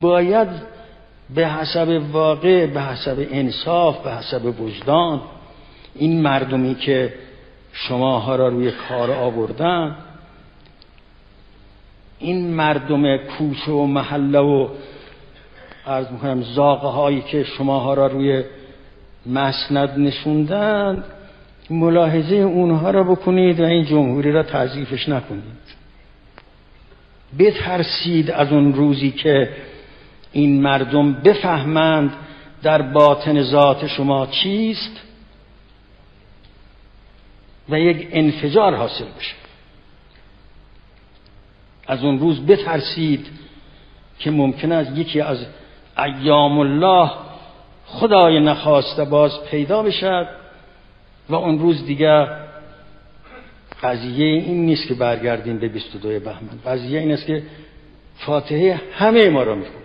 باید به حسب واقع، به حسب انصاف، به حسب وجدان این مردمی که شماها را روی کار آوردن، این مردم کوچه و محله و عرض میکنم زاغه هایی که شماها را روی مسند نشوندن، ملاحظه اونها را بکنید و این جمهوری را تضعیفش نکنید. بترسید از اون روزی که این مردم بفهمند در باطن ذات شما چیست و یک انفجار حاصل بشه. از اون روز بترسید که ممکنه از یکی از ایام الله خدای نخواسته باز پیدا بشد و اون روز دیگه قضیه این نیست که برگردیم به 22 بهمن. قضیه این است که فاتحه همه ما را میخونه.